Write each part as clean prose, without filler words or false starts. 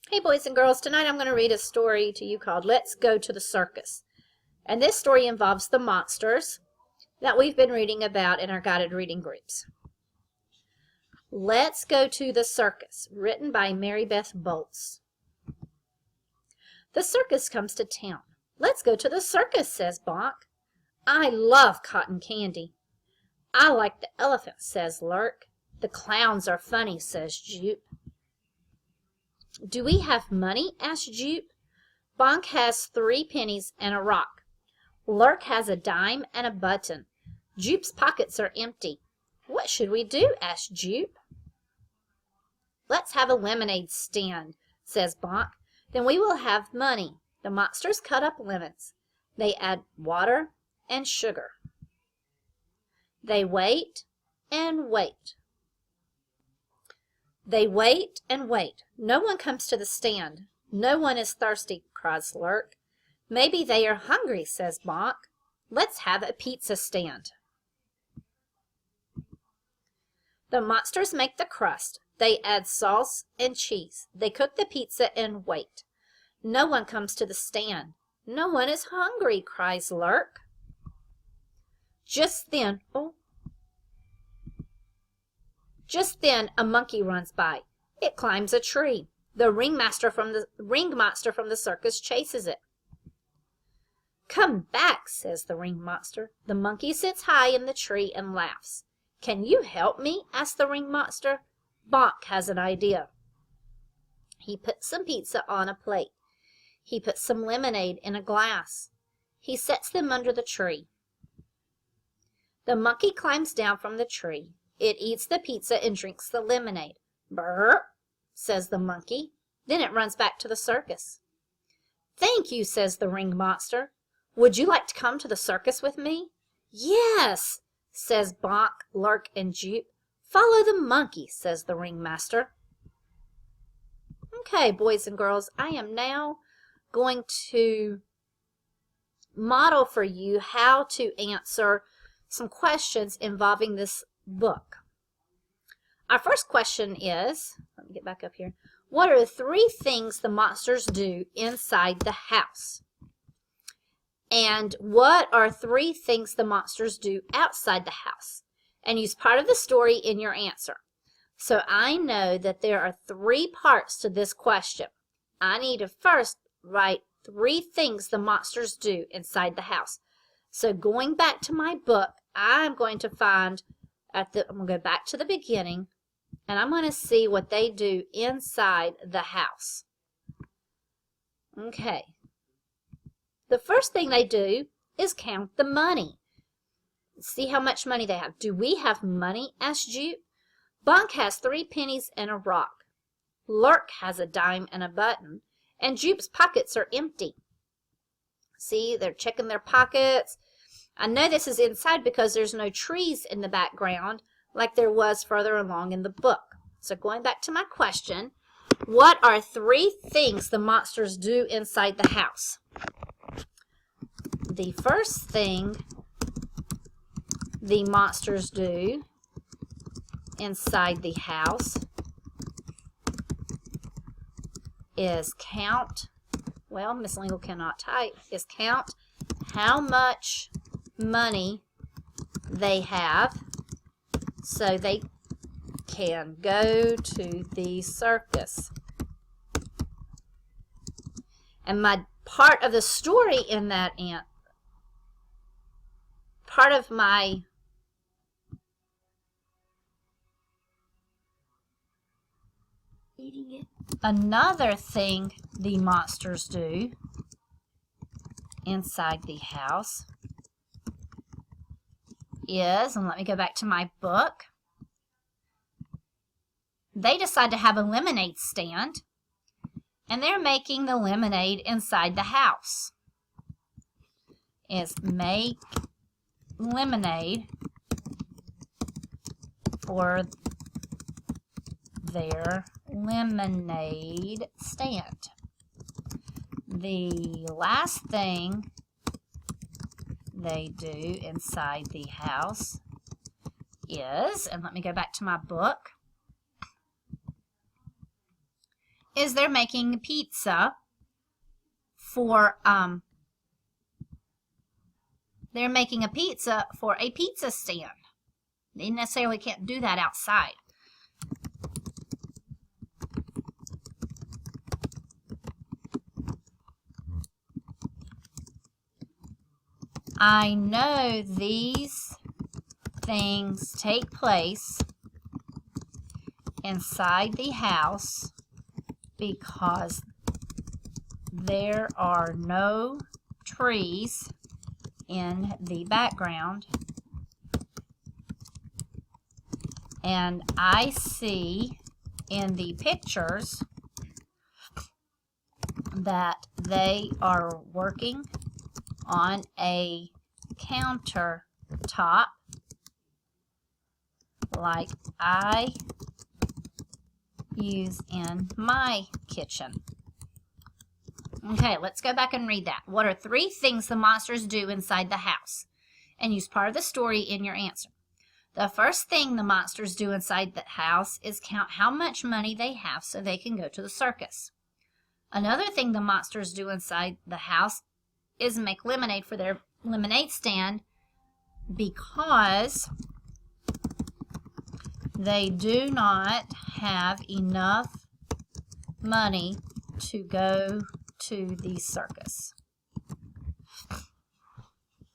Hey boys and girls, tonight I'm going to read a story to you called Let's Go to the Circus. And this story involves the monsters that we've been reading about in our guided reading groups. Let's Go to the Circus, written by Mary Beth Bolts. The circus comes to town. Let's go to the circus, says Bonk. I love cotton candy. I like the elephants, says Lurk. The clowns are funny, says Jupe. Do we have money? asked Jupe. Bonk has 3 pennies and a rock. Lurk has a dime and a button. Jupe's pockets are empty. What should we do? asked Jupe. Let's have a lemonade stand, says Bonk. Then we will have money. The monsters cut up lemons. They add water and sugar. They wait and wait. They wait and wait. No one comes to the stand. No one is thirsty, cries Lurk. Maybe they are hungry, says Bonk. Let's have a pizza stand. The monsters make the crust. They add sauce and cheese. They cook the pizza and wait. No one comes to the stand. No one is hungry, cries Lurk. Just then a monkey runs by. It climbs a tree. The ring monster from the circus chases it. Come back, says the ring monster. The monkey sits high in the tree and laughs. Can you help me? asks the ring monster. Bonk has an idea. He puts some pizza on a plate. He puts some lemonade in a glass. He sets them under the tree. The monkey climbs down from the tree. It eats the pizza and drinks the lemonade. Brr, says the monkey. Then it runs back to the circus. Thank you, says the ring monster. Would you like to come to the circus with me? Yes, says Bonk, Lurk, and Jupe. Follow the monkey, says the ringmaster. Okay, boys and girls, I am now going to model for you how to answer some questions involving this book. Our first question is, let me get back up here. What are 3 things the monsters do inside the house? And what are 3 things the monsters do outside the house? And use part of the story in your answer. So I know that there are 3 parts to this question. I need to first write 3 things the monsters do inside the house. So going back to my book, I'm going to find I'm going to go back to the beginning, and I'm going to see what they do inside the house. Okay. The first thing they do is count the money. See how much money they have. Do we have money? asked Jupe. Bonk has 3 pennies and a rock. Lurk has a dime and a button, and Jupe's pockets are empty. See, they're checking their pockets. I know this is inside because there's no trees in the background like there was further along in the book. So going back to my question, what are 3 things the monsters do inside the house? The first thing the monsters do inside the house is count, well, Miss Lingle cannot type, is count how much money they have so they can go to the circus. And my part of the story in that part of my eating it. Another thing the monsters do inside the house is, and let me go back to my book, they decide to have a lemonade stand, and they're making the lemonade inside the house. Is make lemonade for their lemonade stand. The last thing they do inside the house is, and let me go back to my book, is they're making pizza for they're making a pizza for a pizza stand. They necessarily can't do that outside. I know these things take place inside the house because there are no trees in the background, and I see in the pictures that they are working on a countertop like I use in my kitchen. Okay, let's go back and read that. What are 3 things the monsters do inside the house? And use part of the story in your answer. The first thing the monsters do inside the house is count how much money they have so they can go to the circus. Another thing the monsters do inside the house is make lemonade for their lemonade stand because they do not have enough money to go to the circus.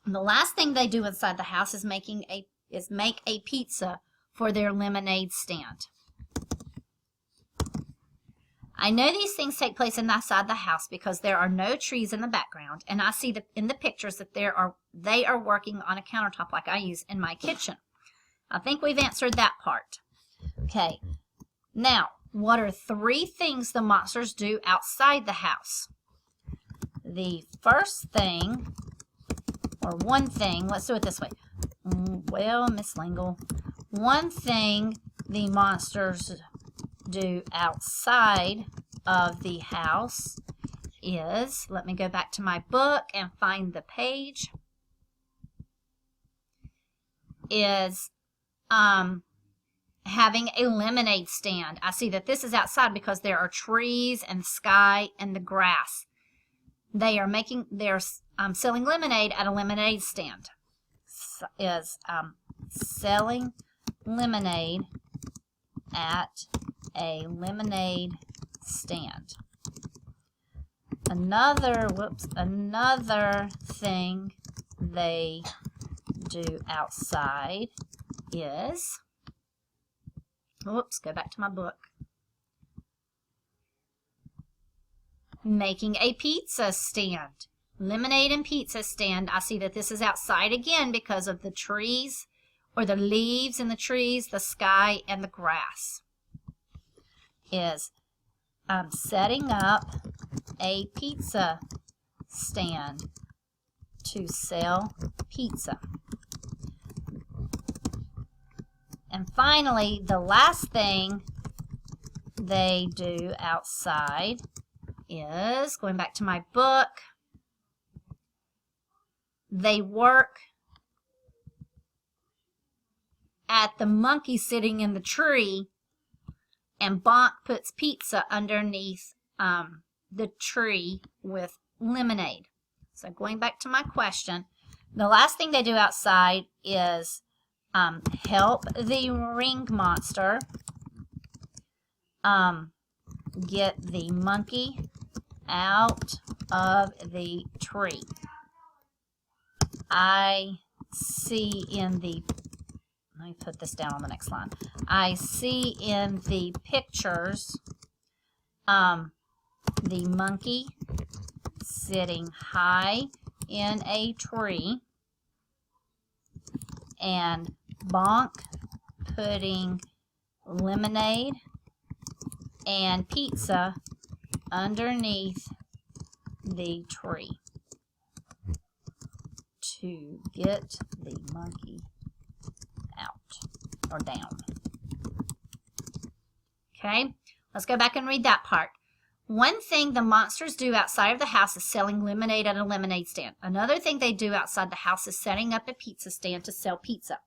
And the last thing they do inside the house is make a pizza for their lemonade stand. I know these things take place inside the house because there are no trees in the background, and I see in the pictures that they are working on a countertop like I use in my kitchen. I think we've answered that part. Okay, now, what are 3 things the monsters do outside the house? The first thing, or one thing, let's do it this way. Well, Miss Lingle, one thing the monsters do outside of the house is, let me go back to my book and find the page, is having a lemonade stand. I see that this is outside because there are trees and sky and the grass. They're selling lemonade at a lemonade stand. Selling lemonade at a lemonade stand. Another thing they do outside is, go back to my book, making a pizza stand. Lemonade and pizza stand. I see that this is outside again because of the trees, or the leaves in the trees, the sky, and the grass. Is setting up a pizza stand to sell pizza. And finally, the last thing they do outside is, going back to my book, they work at the monkey sitting in the tree, and Bonk puts pizza underneath the tree with lemonade. So going back to my question, the last thing they do outside is help the ring monster get the monkey out of the tree. I see in the, let me put this down on the next line. I see in the pictures the monkey sitting high in a tree and Bonk putting lemonade and pizza underneath the tree to get the monkey out or down. Okay, let's go back and read that part. One thing the monsters do outside of the house is selling lemonade at a lemonade stand. Another thing they do outside the house is setting up a pizza stand to sell pizza.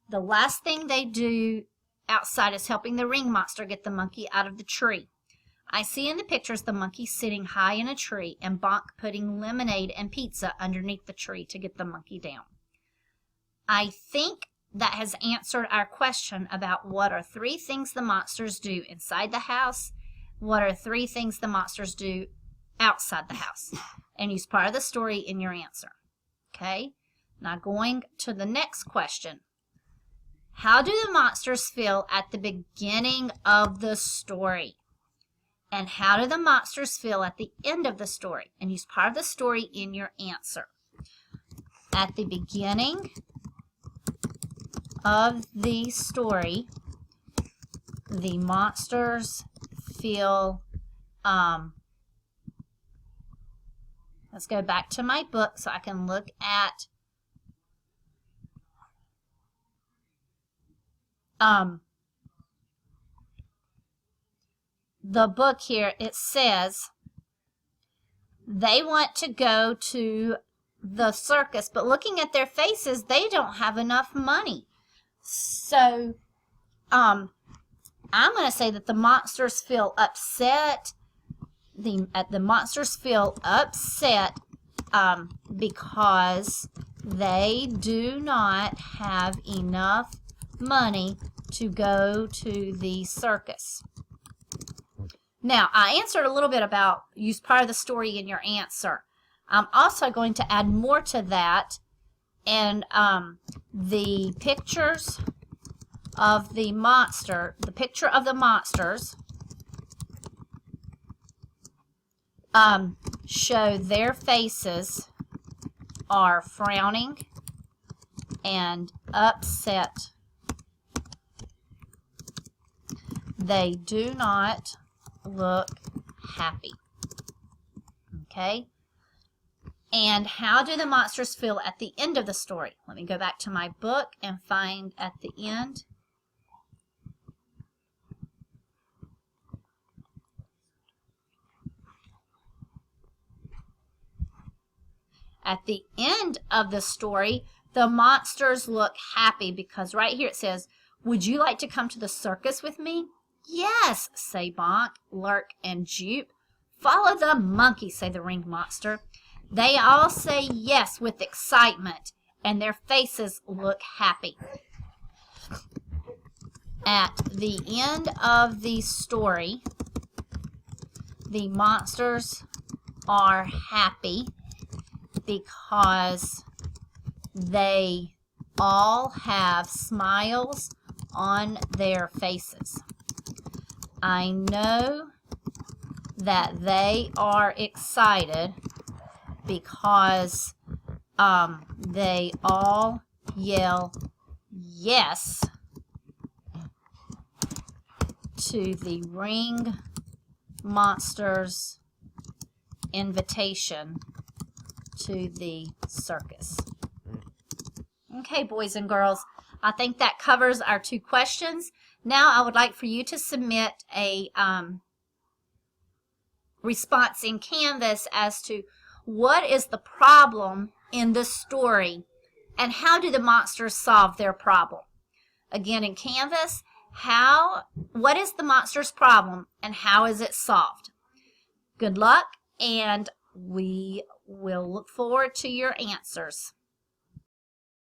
The last thing they do outside is helping the ring monster get the monkey out of the tree. I see in the pictures the monkey sitting high in a tree and Bonk putting lemonade and pizza underneath the tree to get the monkey down. I think that has answered our question about what are 3 things the monsters do inside the house, what are 3 things the monsters do outside the house, and use part of the story in your answer. Okay? Now going to the next question. How do the monsters feel at the beginning of the story? And how do the monsters feel at the end of the story? And use part of the story in your answer. At the beginning of the story, the monsters feel, let's go back to my book so I can look at the book here. It says they want to go to the circus, but looking at their faces, they don't have enough money. So I'm going to say that the monsters feel upset. The monsters feel upset because they do not have enough money to go to the circus. Now, I answered a little bit about use part of the story in your answer. I'm also going to add more to that, and the pictures of the monsters show their faces are frowning and upset. They do not look happy. Okay? And how do the monsters feel at the end of the story? Let me go back to my book and find at the end. At the end of the story, the monsters look happy because right here it says, "Would you like to come to the circus with me?" "Yes," say Bonk, Lurk, and Jupe. "Follow the monkey," say the ring monster. They all say yes with excitement, and their faces look happy. At the end of the story, the monsters are happy because they all have smiles on their faces. I know that they are excited because they all yell yes to the ring monster's invitation to the circus. Okay, boys and girls, I think that covers our 2 questions. Now I would like for you to submit a response in Canvas as to what is the problem in this story and how do the monsters solve their problem. Again, in Canvas, what is the monster's problem and how is it solved? Good luck, and we will look forward to your answers.